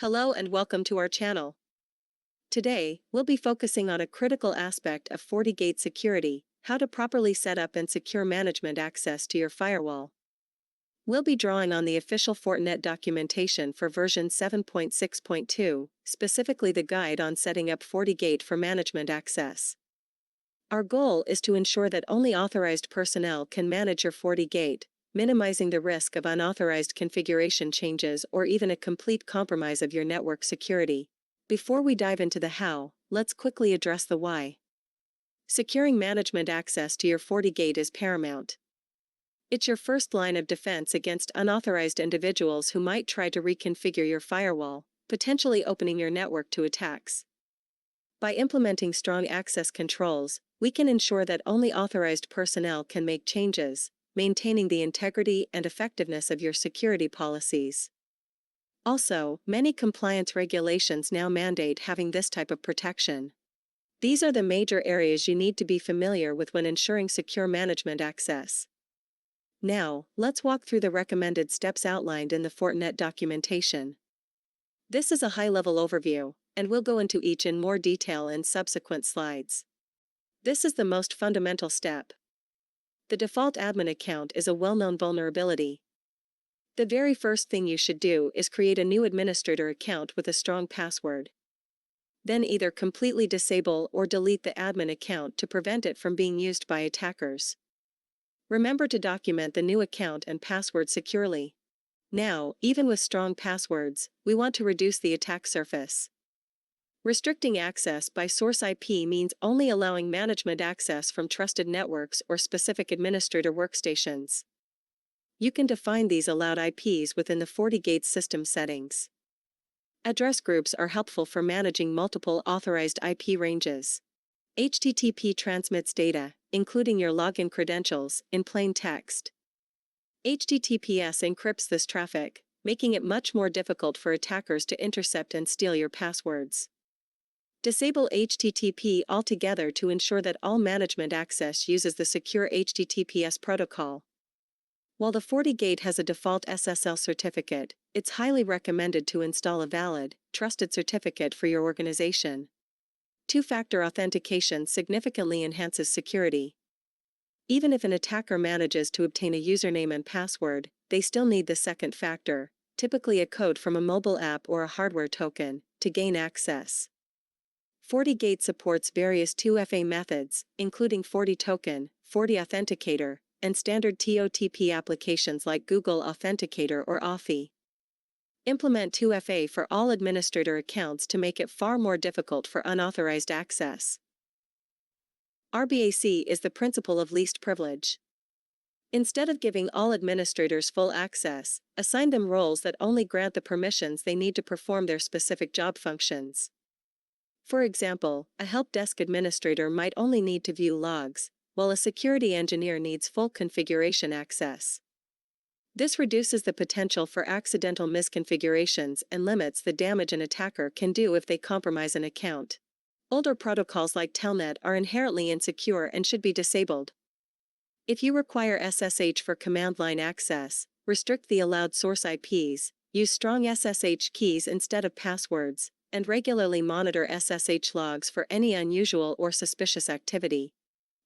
Hello and welcome to our channel. Today, we'll be focusing on a critical aspect of FortiGate security: how to properly set up and secure management access to your firewall. We'll be drawing on the official Fortinet documentation for version 7.6.2, specifically the guide on setting up FortiGate for management access. Our goal is to ensure that only authorized personnel can manage your FortiGate, minimizing the risk of unauthorized configuration changes or even a complete compromise of your network security. Before we dive into the how, let's quickly address the why. Securing management access to your FortiGate is paramount. It's your first line of defense against unauthorized individuals who might try to reconfigure your firewall, potentially opening your network to attacks. By implementing strong access controls, we can ensure that only authorized personnel can make changes, maintaining the integrity and effectiveness of your security policies. Also, many compliance regulations now mandate having this type of protection. These are the major areas you need to be familiar with when ensuring secure management access. Now, let's walk through the recommended steps outlined in the Fortinet documentation. This is a high-level overview, and we'll go into each in more detail in subsequent slides. This is the most fundamental step. The default admin account is a well-known vulnerability. The very first thing you should do is create a new administrator account with a strong password. Then either completely disable or delete the admin account to prevent it from being used by attackers. Remember to document the new account and password securely. Now, even with strong passwords, we want to reduce the attack surface. Restricting access by source IP means only allowing management access from trusted networks or specific administrator workstations. You can define these allowed IPs within the FortiGate system settings. Address groups are helpful for managing multiple authorized IP ranges. HTTP transmits data, including your login credentials, in plain text. HTTPS encrypts this traffic, making it much more difficult for attackers to intercept and steal your passwords. Disable HTTP altogether to ensure that all management access uses the secure HTTPS protocol. While the FortiGate has a default SSL certificate, it's highly recommended to install a valid, trusted certificate for your organization. Two-factor authentication significantly enhances security. Even if an attacker manages to obtain a username and password, they still need the second factor, typically a code from a mobile app or a hardware token, to gain access. FortiGate supports various 2FA methods, including FortiToken, FortiAuthenticator, and standard TOTP applications like Google Authenticator or Authy. Implement 2FA for all administrator accounts to make it far more difficult for unauthorized access. RBAC is the principle of least privilege. Instead of giving all administrators full access, assign them roles that only grant the permissions they need to perform their specific job functions. For example, a help desk administrator might only need to view logs, while a security engineer needs full configuration access. This reduces the potential for accidental misconfigurations and limits the damage an attacker can do if they compromise an account. Older protocols like Telnet are inherently insecure and should be disabled. If you require SSH for command line access, restrict the allowed source IPs, use strong SSH keys instead of passwords, and regularly monitor SSH logs for any unusual or suspicious activity.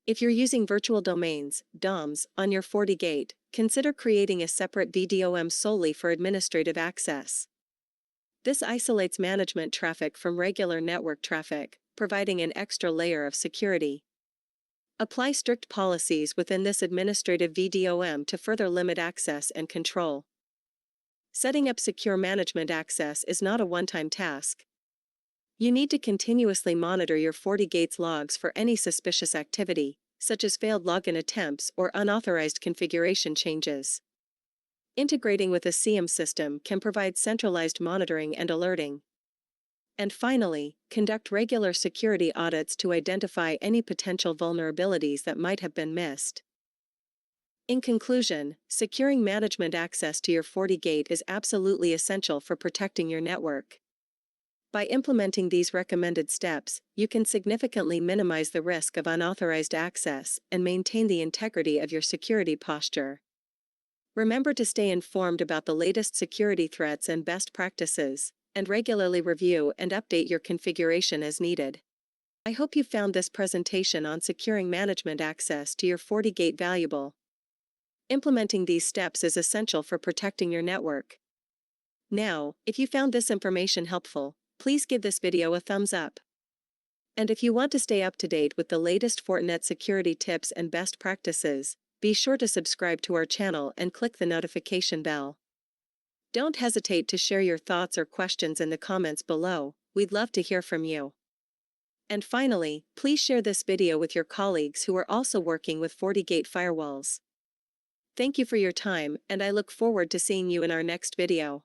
If you're using virtual domains, DOMs, on your FortiGate, consider creating a separate VDOM solely for administrative access. This isolates management traffic from regular network traffic, providing an extra layer of security. Apply strict policies within this administrative VDOM to further limit access and control. Setting up secure management access is not a one-time task. You need to continuously monitor your FortiGate's logs for any suspicious activity, such as failed login attempts or unauthorized configuration changes. Integrating with a SIEM system can provide centralized monitoring and alerting. And finally, conduct regular security audits to identify any potential vulnerabilities that might have been missed. In conclusion, securing management access to your FortiGate is absolutely essential for protecting your network. By implementing these recommended steps, you can significantly minimize the risk of unauthorized access and maintain the integrity of your security posture. Remember to stay informed about the latest security threats and best practices, and regularly review and update your configuration as needed. I hope you found this presentation on securing management access to your FortiGate valuable. Implementing these steps is essential for protecting your network. Now, if you found this information helpful, please give this video a thumbs up. And if you want to stay up to date with the latest Fortinet security tips and best practices, be sure to subscribe to our channel and click the notification bell. Don't hesitate to share your thoughts or questions in the comments below. We'd love to hear from you. And finally, please share this video with your colleagues who are also working with FortiGate firewalls. Thank you for your time, and I look forward to seeing you in our next video.